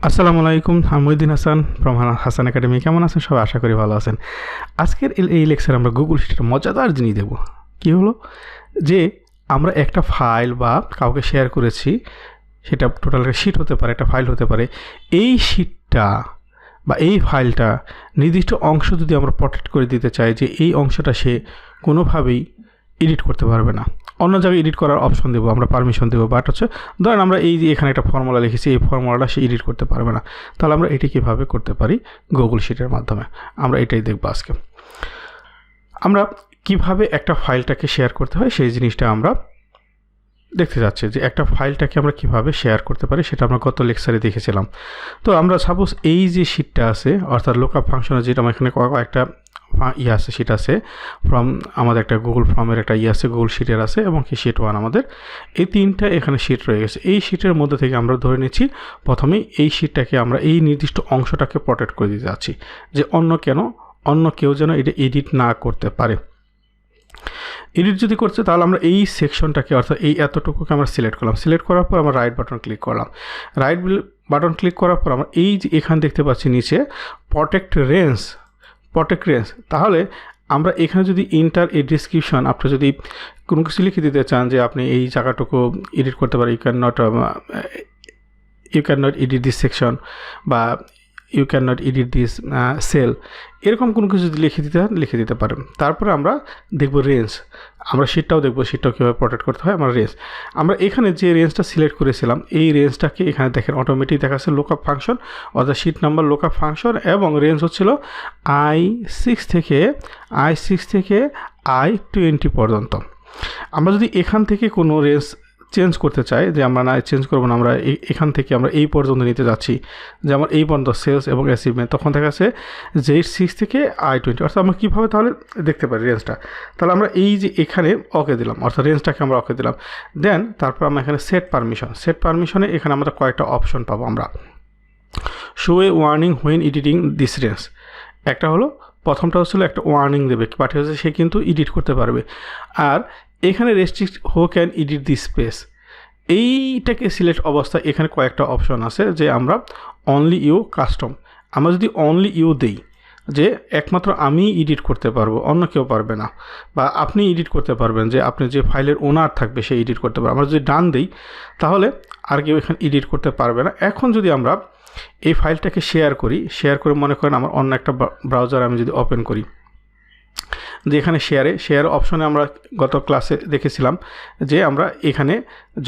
আসসালামু আলাইকুম, আমি হাসান ফ্রম হাসান একাডেমি। কেমন আছেন সবাই? আশা করি ভালো আছেন। আজকের এই লেকচারে আমরা গুগল শিটের মজাদার জিনিস দেখব। কী হলো যে আমরা একটা ফাইল বা কাউকে শেয়ার করেছি, সেটা টোটাল একটা শিট হতে পারে, একটা ফাইল হতে পারে। এই শিটটা বা এই ফাইলটা নির্দিষ্ট অংশ যদি আমরা প্রটেক্ট করে দিতে চাই, যে এই অংশটা সে কোনোভাবেই এডিট করতে পারবে না, অন্য জায়গায় এডিট করার অপশন দেবো, আমরা পারমিশন দেবো। বাট হচ্ছে ধরেন আমরা এই যে এখানে একটা ফর্মুলা লিখেছি, এই ফর্মুলাটা সে এডিট করতে পারবে না, তাহলে আমরা এটি কীভাবে করতে পারি গুগল শিটের মাধ্যমে, আমরা এটাই দেখবো আজকে। আমরা কিভাবে একটা ফাইলটাকে শেয়ার করতে হয় সেই জিনিসটা আমরা দেখতে যাচ্ছি, যে একটা ফাইলটাকে আমরা কিভাবে শেয়ার করতে পারি সেটা আমরা গত লেকচারে দেখেছিলাম। তো আমরা সাপোজ এই যে শিটটা আছে, অর্থাৎ লোকআপ ফাংশনে যেটা আমার এখানে একটা আছে, শিট আছে ফ্রম, আমাদের একটা গুগল ফর্মের একটা আছে, গুগল শিটের আছে, এবং কি শিট 1 আমাদের এই তিনটা এখানে শিট রয়ে গেছে। এই শিটের মধ্যে থেকে আমরা ধরে নিচ্ছি প্রথমেই এই শিটটাকে আমরা এই নির্দিষ্ট অংশটাকে প্রটেক্ট করে দিতে যাচ্ছি, যে অন্য কেউ যেন এটা এডিট না করতে পারে। এডিট যদি করছে তাহলে আমরা এই সেকশনটাকে, অর্থাৎ এই এতটুকুকে আমরা সিলেক্ট করলাম। সিলেক্ট করার পর আমরা রাইট বাটন ক্লিক করলাম। রাইট বাটন ক্লিক করার পর আমরা এই যে এখানে দেখতে পাচ্ছি নিচে প্রটেক্ট রেঞ্জ, তাহলে আমরা এখানে যদি ইন্টার এ ডিসক্রিপশন, আপনি যদি কোনো কিছু লিখে দিতে চান যে আপনি এই জায়গাটুকু এডিট করতে পারেন, you can not edit this section, বা you can not edit this cell, এরকম কোনো কিছু যদি লিখে দিতে পারেন। তারপরে আমরা দেখব রেঞ্জ, আমরা শিটটাও দেখব, শিটটাও কীভাবে প্রটেক্ট করতে হয়। আমরা এখানে যে রেঞ্জটা সিলেক্ট করেছিলাম, এই রেঞ্জটাকে এখানে দেখেন অটোমেটিক দেখাচ্ছে লোকআপ ফাংশন, অর্থাৎ শিট নাম্বার লোকআপ ফাংশন, এবং রেঞ্জ হচ্ছিল I6 থেকে I20 পর্যন্ত। আমরা যদি এখান থেকে কোনো রেঞ্জ চেঞ্জ করতে চাই, যে আমরা না চেঞ্জ করবো না, আমরা এখান থেকে আমরা এই পর্যন্ত নিতে যাচ্ছি, যেমন এই পর্যন্ত সেলস এবং অ্যাচিভমেন্ট, তখন দেখা যাচ্ছে যে 6 থেকে I20, অর্থাৎ আমরা কীভাবে তাহলে দেখতে পারি রেঞ্জটা। তাহলে আমরা এই যে এখানে ওকে দিলাম, অর্থাৎ রেঞ্জটাকে আমরা ওকে দিলাম। দেন তারপর আমরা এখানে সেট পারমিশনে এখানে আমরা কয়েকটা অপশন পাবো। আমরা show A warning when editing this range, একটা হলো, প্রথমটা হচ্ছিল একটা ওয়ার্নিং দেবে, পাঠিয়ে হচ্ছে সে কিন্তু এডিট করতে পারবে। আর এখানে রেস্ট্রিক্ট হো ক্যান এডিট দিস স্পেস, এইটাকে সিলেক্ট অবস্থায় এখানে কয়েকটা অপশন আছে, যে আমরা অনলি ইউ কাস্টম, আমরা যদি অনলি ইউ দেই, যে একমাত্র আমি এডিট করতে পারবো, অন্য কেউ পারবে না, বা আপনি এডিট করতে পারবেন, যে আপনি যে ফাইলের ওনার থাকবে সে এডিট করতে পারবে। আমরা যদি ডান দিই তাহলে আর কেউ এখানে এডিট করতে পারবে না। এখন যদি আমরা এই ফাইলটাকে শেয়ার করে মনে করেন আমার অন্য একটা ব্রাউজার আমি যদি ওপেন করি, যে এখানে শেয়ার অপশনে আমরা গত ক্লাসে দেখেছিলাম যে আমরা এখানে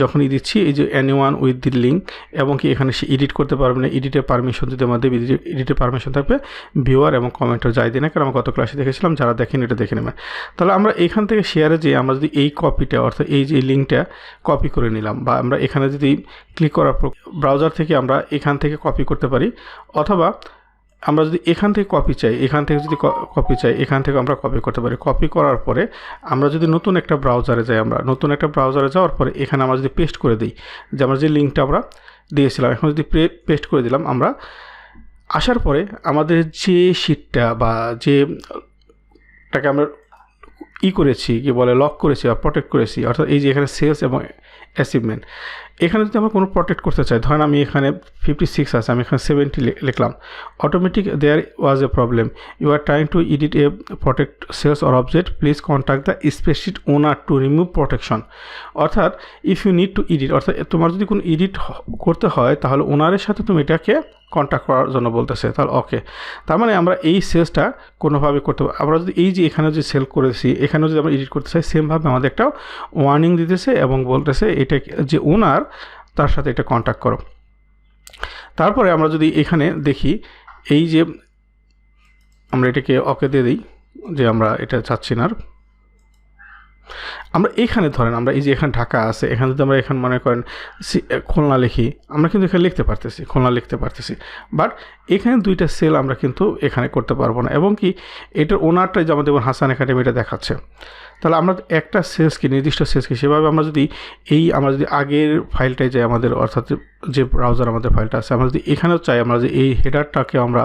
যখনই দিচ্ছি এই যে এনিওয়ান উইথ দি লিঙ্ক, এবং কি এখানে সে এডিট করতে পারবে না, এডিটের পারমিশন যদি আমাদের এডিটের পারমিশন থাকবে, ভিউয়ার এবং কমেন্টার যাই দিই না, কারণ আমরা গত ক্লাসে দেখেছিলাম, যারা দেখেন এটা দেখে নেবেন। তাহলে আমরা এখান থেকে শেয়ারে যে আমরা যদি এই কপিটা, অর্থাৎ এই যে লিঙ্কটা কপি করে নিলাম, বা আমরা এখানে যদি ক্লিক করার পর ব্রাউজার থেকে আমরা এখান থেকে কপি করতে পারি, অথবা আমরা যদি এখান থেকে কপি চাই, এখান থেকে আমরা কপি করতে পারি। কপি করার পরে আমরা যদি নতুন একটা ব্রাউজারে যাওয়ার পরে এখানে আমরা যদি পেস্ট করে দিই, যে আমরা যে লিঙ্কটা আমরা দিয়েছিলাম, এখন যদি পেস্ট করে দিলাম, আমরা আসার পরে আমাদের যে শিটটা বা যেটাকে আমরা লক করেছি বা প্রটেক্ট করেছি, অর্থাৎ এই যে এখানে সেলস এবং অ্যাচিভমেন্ট, এখানে যদি আমরা কোনো প্রটেক্ট করতে চাই, ধরেন আমি এখানে 56 আছে, আমি এখানে 70 লিখলাম, automatic there was a problem, you are trying to edit a protect cells or object, please contact the specific owner to remove protection. অর্থাৎ if you need to edit, অর্থাৎ তোমার যদি কোনো এডিট করতে হয় তাহলে ওনারের সাথে তুমি এটাকে কন্ট্যাক্ট করার জন্য বলতেছে। তাহলে ওকে, তার মানে আমরা এই সেলসটা কোনোভাবে করতে পারি। আমরা যদি এই যে এখানে যে সেল করেছি, এখানেও যদি আমরা এডিট করতে চাই, সেমভাবে আমাদের একটা ওয়ার্নিং দিতেছে এবং বলতেছে এটা যে ওনার, তার সাথে এটা কন্ট্যাক্ট করো। তারপরে আমরা যদি এখানে দেখি, এই যে আমরা এটাকে ওকে দিয়ে দিই, যে আমরা এটা চাচ্ছি না। আমরা এখানে ধরেন আমরা এই যে এখানে ঢাকা আছে, এখানে যদি আমরা এখানে মনে করেন খুলনা লিখি, আমরা কিন্তু এখানে খুলনা লিখতে পারতেছি, বাট এখানে দুইটা সেল আমরা কিন্তু এখানে করতে পারবো না। এবং কি এটার ওনারটাই যে আমাদের হাসান একাডেমিটা দেখাচ্ছে, তাহলে আমরা একটা নির্দিষ্ট সেলসকে সেভাবে আমরা যদি আগের ফাইলটাই যাই আমাদের, অর্থাৎ যে ব্রাউজার আমাদের ফাইলটা আছে, আমরা যদি এখানেও চাই, আমরা যে এই হেডারটাকে আমরা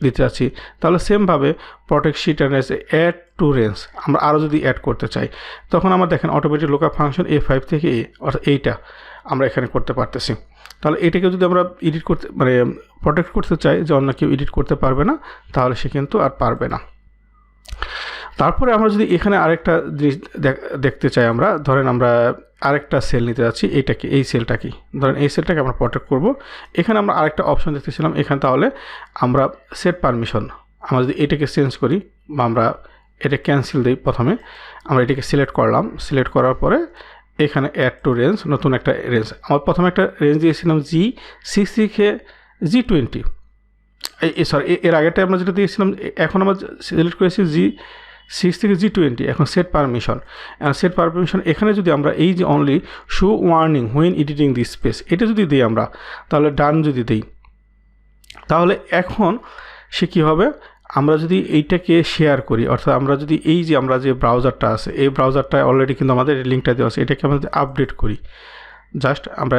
দিতে চাচ্ছি, তাহলে সেমভাবে protect sheet and add to range আমরা আরও যদি অ্যাড করতে চাই, তখন আমরা দেখেন অটোমেটিক লোকআপ ফাংশন A5 থেকে অর্থাৎ এইটা আমরা এখানে করতে পারতেছি। তাহলে এটাকে যদি আমরা এডিট করতে মানে প্রোটেক্ট করতে চাই যে অন্য কেউ এডিট করতে পারবে না, তাহলে সে কিন্তু আর পারবে না। তারপরে আমরা যদি এখানে আরেকটা জিনিস দেখতে চাই, আমরা ধরেন আমরা আরেকটা সেল নিতে যাচ্ছি, এইটাকে এই সেলটাকে ধরেন এই সেলটাকে আমরা প্রোটেক্ট করব। এখানে আমরা আরেকটা অপশন দেখতেছিলাম এখানে, তাহলে আমরা সেট পারমিশন, আমরা যদি এটাকে চেঞ্জ করি বা আমরা এটা ক্যান্সেল দিই, প্রথমে আমরা এটাকে সিলেক্ট করলাম, সিলেক্ট করার পরে এখানে অ্যাড টু রেঞ্জ, নতুন একটা রেঞ্জ, আমার প্রথমে একটা রেঞ্জ দিয়েছিলাম G6 থেকে G20, সরি এর আগেরটা আমরা যেটা দিয়েছিলাম, এখন আমরা সিলেক্ট করেছি G6 থেকে G20। এখন সেট পারমিশন, সেট পারমিশন এখানে যদি আমরা এই যে only show warning when editing this space, এটা যদি দিই আমরা, তাহলে ডান যদি দিই, তাহলে এখন সে কী হবে, আমরা যদি এইটাকে শেয়ার করি, অর্থাৎ আমরা যদি এই যে আমরা যে ব্রাউজারটা আছে, এই ব্রাউজারটা অলরেডি কিন্তু আমাদের লিঙ্কটা দেওয়া আছে, এটাকে আমরা যদি আপডেট করি, জাস্ট আমরা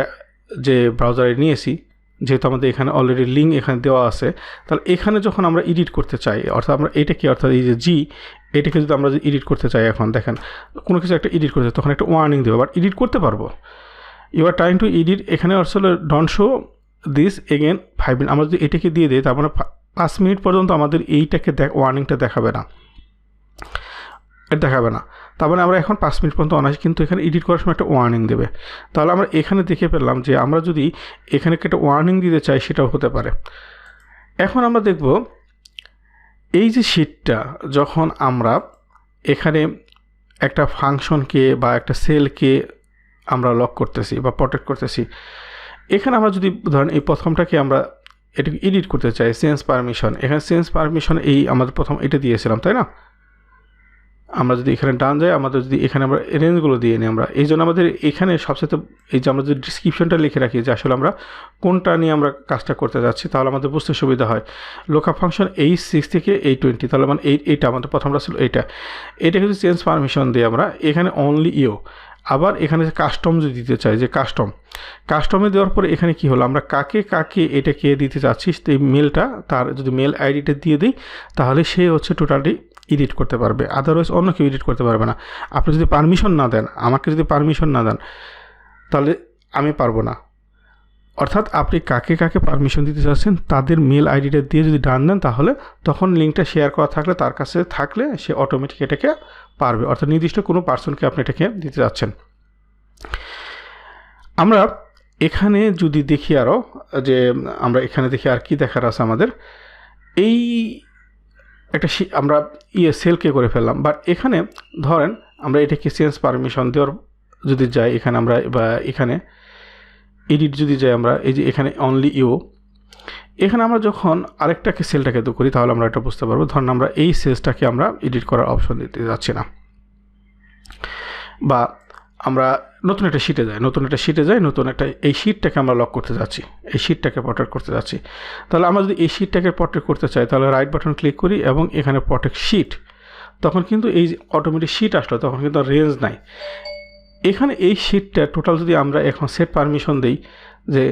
যে ব্রাউজারে নিয়েছি, যেহেতু আমাদের এখানে অলরেডি লিঙ্ক এখানে দেওয়া আছে, তাহলে এখানে যখন আমরা এডিট করতে চাই, অর্থাৎ আমরা এটাকে অর্থাৎ এই যে এটাকে যদি আমরা এডিট করতে চাই, এখন দেখেন কোনো কিছু একটা এডিট করতে, তখন একটা ওয়ার্নিং দেবো, বাট এডিট করতে পারবো, you are trying to edit, এখানে আসলে don't show this again 5 minute, আমরা যদি এটাকে দিয়ে দিই, তার মানে 5 মিনিট পর্যন্ত আমাদের এইটাকে ওয়ার্নিংটা দেখাবে না, দেখাবে না। তার মানে আমরা এখন 5 মিনিট পর্যন্ত অনায়াসে কিন্তু এখানে এডিট করার সময় একটা ওয়ার্নিং দেবে। তাহলে আমরা এখানে দেখে পেলাম যে আমরা যদি এখানে একটা ওয়ার্নিং দিতে চাই, সেটাও হতে পারে। এখন আমরা দেখব এই যে শিটটা, যখন আমরা এখানে একটা ফাংশনকে বা একটা সেলকে আমরা লক করতেছি বা প্রোটেক্ট করতেছি, এখানে আমরা যদি ধরেন এই প্রথমটাকে আমরা এটাকে এডিট করতে চাই, চেঞ্জ পারমিশন, এখানে চেঞ্জ পারমিশন এই আমাদের প্রথম এটা দিয়েছিলাম, তাই না? আমরা যদি এখানে ডান যাই, আমাদের যদি এখানে আমরা রেঞ্জগুলো দিয়ে নিই, আমরা এই জন্য আমাদের এখানে সবচেয়ে এই যে আমরা যদি ডিসক্রিপশনটা লিখে রাখি যে আসলে আমরা কোনটা নিয়ে আমরা কাজটা করতে যাচ্ছি, তাহলে আমাদের বুঝতে সুবিধা হয়। লোকআপ ফাংশন H6 থেকে H20, তাহলে মানে এইটা আমাদের প্রথমটা ছিল এটাকে যদি চেঞ্জ পারমিশন দিই আমরা, এখানে অনলি আবার এখানে যে কাস্টম যদি দিতে চাই, যে কাস্টমে দেওয়ার পরে এখানে কি হলো, আমরা কাকে এটাকে দিতে চাচ্ছি, এই মেলটা তার যদি মেল আইডিটা দিয়ে দিই, তাহলে সে হচ্ছে টোটালি এডিট করতে পারবে, আদারওয়াইজ অন্য কেউ এডিট করতে পারবে না। আপনি যদি পারমিশন না দেন, আমাকে যদি পারমিশন না দেন, তাহলে আমি পারবো না। অর্থাৎ আপনি কাকে পারমিশন দিতে চাচ্ছেন, তাদের মেল আইডিটা দিয়ে যদি ডান দেন, তাহলে তখন লিঙ্কটা শেয়ার করা থাকলে, তার কাছে থাকলে সে অটোমেটিক এটাকে পারবে, অর্থাৎ নির্দিষ্ট কোনো পার্সনকে আপনি এটাকে দিতে যাচ্ছেন। আমরা এখানে যদি দেখি আরও, যে আমরা এখানে দেখি আর কি দেখার আছে আমাদের, এই একটা আমরা সেলকে করে ফেললাম, বাট এখানে ধরেন আমরা এটাকে চেঞ্জ পারমিশন দেওয়ার যদি যাই, এখানে আমরা বা এখানে এডিট যদি যাই, আমরা এই যে এখানে অনলি এখানে আমরা যখন আরেকটাকে সেলটাকে তো করি, তাহলে আমরা এটা বুঝতে পারবো। ধরেন আমরা এই সেলসটাকে আমরা এডিট করার অপশন দিতে যাচ্ছি না, বা আমরা নতুন একটা শিটে যাই, নতুন একটা এই শিটটাকে আমরা লক করতে যাচ্ছি, এই শিটটাকে প্রোটেক্ট করতে যাচ্ছি। তাহলে আমরা যদি এই শিটটাকে প্রোটেক্ট করতে চাই, তাহলে রাইট বাটন ক্লিক করি এবং এখানে প্রোটেক্ট শিট, তখন কিন্তু এই অটোমেটিক শিট আসলো, তখন কিন্তু রেঞ্জ নাই। এখানে এই শিটটা টোটাল যদি আমরা এখন সেট পারমিশন দিই, যে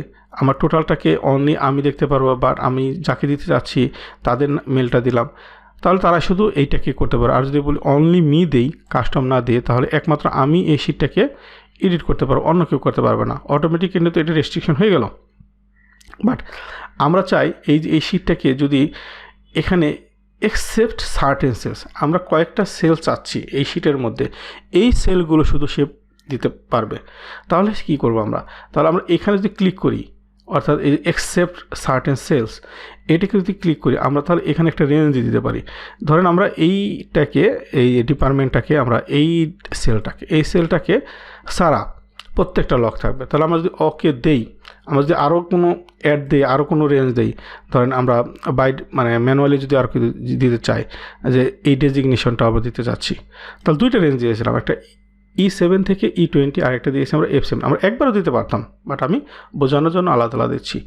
আমার টোটালটাকে অনলি আমি দেখতে পারবো, বাট আমি যাকে দিতে চাচ্ছি তাদের মেলটা দিলাম, তাহলে তারা শুধু এইটাকে করতে পারে। আর যদি বলি অনলি মি দেই, কাস্টম না দিয়ে, তাহলে একমাত্র আমি এই শিটটাকে এডিট করতে পারবো, অন্য কেউ করতে পারবে না। অটোমেটিক কিন্তু এটা রেস্ট্রিকশন হয়ে গেল। বাট আমরা চাই এই শিটটাকে যদি এখানে এক্সেপ্ট সার্টেন সেলস, আমরা কয়েকটা সেল চাচ্ছি এই শিটের মধ্যে, এই সেলগুলো শুধু সে দিতে পারবে, তাহলে কী করবো আমরা? তাহলে আমরা এখানে যদি ক্লিক করি, অর্থাৎ এই এক্সেপ্ট সার্টেন সেলস, এটাকে যদি ক্লিক করি, আমরা তাহলে এখানে একটা রেঞ্জ দিয়ে দিতে পারি। ধরেন আমরা এইটাকে, এই ডিপার্টমেন্টটাকে, আমরা এই সেলটাকে সারা প্রত্যেকটা লক থাকবে। তাহলে আমরা যদি ওকে দেই, আমরা যদি আরও কোনো অ্যাড দিই, আরও কোনো রেঞ্জ দিই, ধরেন আমরা মানে ম্যানুয়ালি যদি আরও কিছু দিতে চাই, যে এই ডেজিগনেশনটা আমরা দিতে চাচ্ছি, তাহলে দুইটা রেঞ্জ দিয়েছিলাম, একটা E7 থেকে E20, আর একটা দিয়েছি আমরা F7। আমরা একবারও দিতে পারতাম, বাট আমি বোঝানোর জন্য আলাদা আলাদা দিচ্ছি।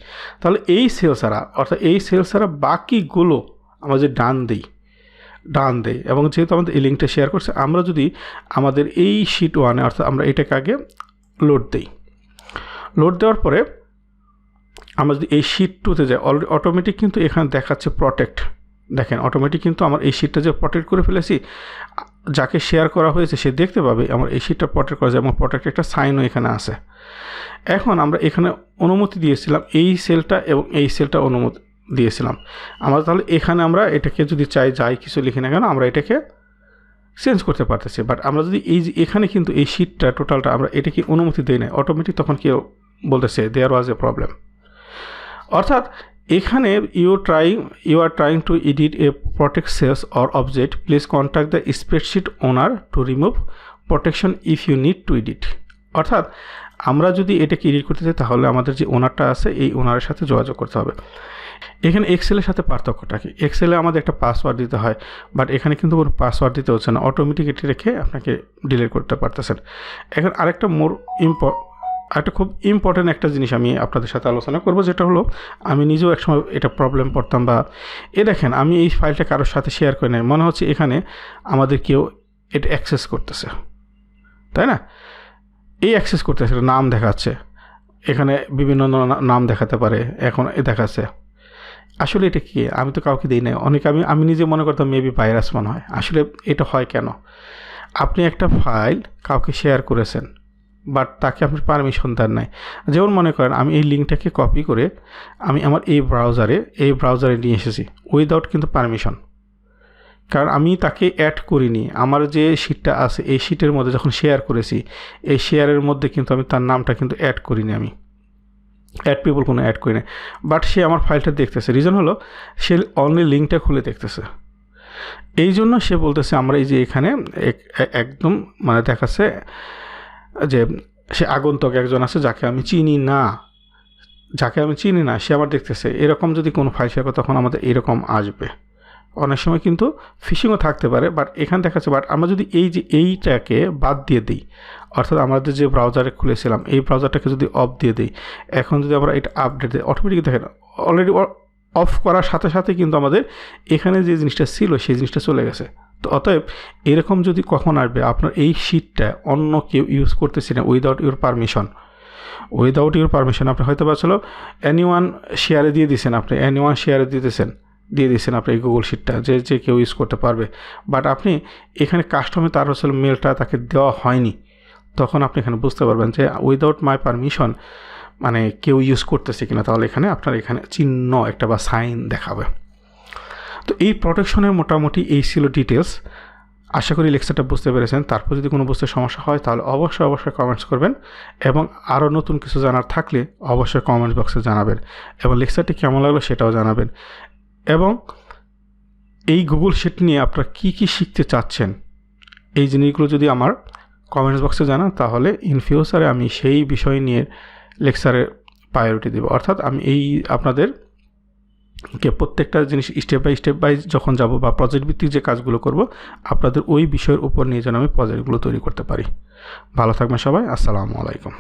তাহলে এই সেল ছাড়া, অর্থাৎ এই সেল ছাড়া বাকিগুলো আমরা যে ডান দেই, এবং যেহেতু আমাদের এই লিঙ্কটা শেয়ার করছে, আমরা যদি আমাদের এই শিট 1-এ, অর্থাৎ আমরা এটাকে আগে লোড দেওয়ার পরে আমরা যদি এই শিট 2-তে যাই, অলরেডি অটোমেটিক কিন্তু এখানে দেখাচ্ছে প্রোটেক্ট। দেখেন অটোমেটিক কিন্তু আমার এই শিটটা যে প্রোটেক্ট করে ফেলেছি, যাকে শেয়ার করা হয়েছে সে দেখতে পাবে আমার এই শিটটা প্রটেক্ট করা যায় এবং প্রটেক্ট একটা সাইনও এখানে আছে। এখন আমরা এখানে অনুমতি দিয়েছিলাম এই সেলটা এবং এই সেলটা অনুমতি দিয়েছিলাম। আমরা তাহলে এখানে আমরা এটাকে যদি চাই যাই কিছু লিখি না কেন আমরা এটাকে চেঞ্জ করতে পারতেছি। বাট আমরা যদি এই যে এখানে কিন্তু এই শিটটা টোটালটা আমরা এটাকে অনুমতি দিই না, অটোমেটিক তখন কেউ বলতেছে দেয়ার ওয়াজ এ প্রবলেম। অর্থাৎ এখানে you are trying to edit a protect cells or object, please contact the spreadsheet owner to remove protection if you need to edit. অর্থাৎ আমরা যদি এটাকে এডিট করতে চাই তাহলে আমাদের যে ওনারটা আছে এই ওনারের সাথে যোগাযোগ করতে হবে। এখানে এক্সেলের সাথে পার্থক্যটা কি, এক্সেলে আমাদের একটা পাসওয়ার্ড দিতে হয়, বাট এখানে কিন্তু কোনো পাসওয়ার্ড দিতে হচ্ছে না, অটোমেটিক এটি রেখে আপনাকে ডিলিট করতে পারতেছেন। এখন আরেকটা একটা খুব ইম্পর্ট্যান্ট একটা জিনিস আমি আপনাদের সাথে আলোচনা করব, যেটা হলো আমি নিজেও একসময় এটা প্রবলেম পড়তাম। বা দেখেন আমি এই ফাইলটা কারোর সাথে শেয়ার করে নাই, মনে হচ্ছে এখানে আমাদের কেউ এটা অ্যাক্সেস করতেছে, তাই না? এই অ্যাক্সেস করতেছে, নাম দেখাচ্ছে, এখানে বিভিন্ন নাম দেখাতে পারে, এখন দেখাচ্ছে। আসলে এটা কি, আমি তো কাউকে দিই নাই, আমি নিজে মনে করতাম মেবি ভাইরাস মনে হয়। আসলে এটা হয় কেন, আপনি একটা ফাইল কাউকে শেয়ার করেছেন বাট তাকে আপনি পারমিশন দেন নাই। যেমন মনে করেন আমি এই লিঙ্কটাকে কপি করে আমি আমার এই ব্রাউজারে নিয়ে এসেছি উইদাউট কিন্তু পারমিশন, কারণ আমি তাকে অ্যাড করিনি। আমার যে শিটটা আছে এই শিটের মধ্যে যখন শেয়ার করেছি এই শেয়ারের মধ্যে কিন্তু আমি তার নামটা কিন্তু অ্যাড করিনি, আমি অ্যাড পিপল কোনো অ্যাড করি না। বাট সে আমার ফাইলটা দেখতেছে, রিজন হলো সে অনলি লিঙ্কটা খুলে দেখতেছে। এই জন্য সে বলতেছে আমরা এই যে এখানে একদম মানে দেখাচ্ছে যে সে আগন্তক একজন আছে যাকে আমি চিনি না, সে আমার দেখতেছে। এরকম যদি কোনো ফাইল শেয়ার করে তখন আমাদের এরকম আসবে। অনেক সময় কিন্তু ফিশিংও থাকতে পারে, বাট এখানে দেখাচ্ছে। বাট আমরা যদি এইটাকে বাদ দিয়ে দিই, অর্থাৎ আমাদের যে ব্রাউজারে খুলেছিলাম এই ব্রাউজারটাকে যদি অফ দিয়ে দিই, এখন যদি আমরা এটা আপডেট দিই, অটোমেটিক দেখেন অলরেডি অফ করার সাথে সাথে কিন্তু আমাদের এখানে যে জিনিসটা ছিল সেই জিনিসটা চলে গেছে। তো অতএব এরকম যদি কখন আসবে আপনার এই শিটটা অন্য কেউ ইউজ করতেছি না উইদাউট ইউর পারমিশন, আপনি হয়তো বা চলো এনিওয়ান শেয়ারে দিয়ে দিয়েছেন, দিয়ে দিয়েছেন আপনি এই গুগল শিটটা যে কেউ ইউজ করতে পারবে। বাট আপনি এখানে কাস্টমে তার আসলে মেলটা তাকে দেওয়া হয়নি, তখন আপনি এখানে বুঝতে পারবেন যে উইদাউট মাই পারমিশন মানে কেউ ইউজ করতেছে কিনা। তাহলে আপনার এখানে চিহ্ন একটা বা সাইন দেখাবে। তো এই প্রোটেকশনের মোটামুটি এই ছিল ডিটেলস। আশা করি লেকচারটা বুঝতে পেরেছেন। তারপর যদি কোনো বুঝতে সমস্যা হয় তাহলে অবশ্যই কমেন্টস করবেন, এবং আরও নতুন কিছু জানার থাকলে অবশ্যই কমেন্ট বক্সে জানাবেন, এবং লেকচারটি কেমন লাগলো সেটাও জানাবেন। এবং এই গুগল শিট নিয়ে আপনারা কী শিখতে চাচ্ছেন এই জিনিসগুলো যদি আমার কমেন্টস বক্সে জানান তাহলে ইন ফিউচারে আমি সেই বিষয় নিয়ে লেকচারে প্রায়োরিটি দেব। অর্থাৎ আমি আপনাদেরকে প্রত্যেকটা জিনিস স্টেপ বাই যখন যাব বা প্রজেক্ট ভিত্তিক যে কাজগুলো করব আপনাদের ওই বিষয়ের উপর নিয়ে যেন আমি প্রজেক্টগুলো তৈরি করতে পারি। ভালো থাকবেন সবাই, আসসালামু আলাইকুম।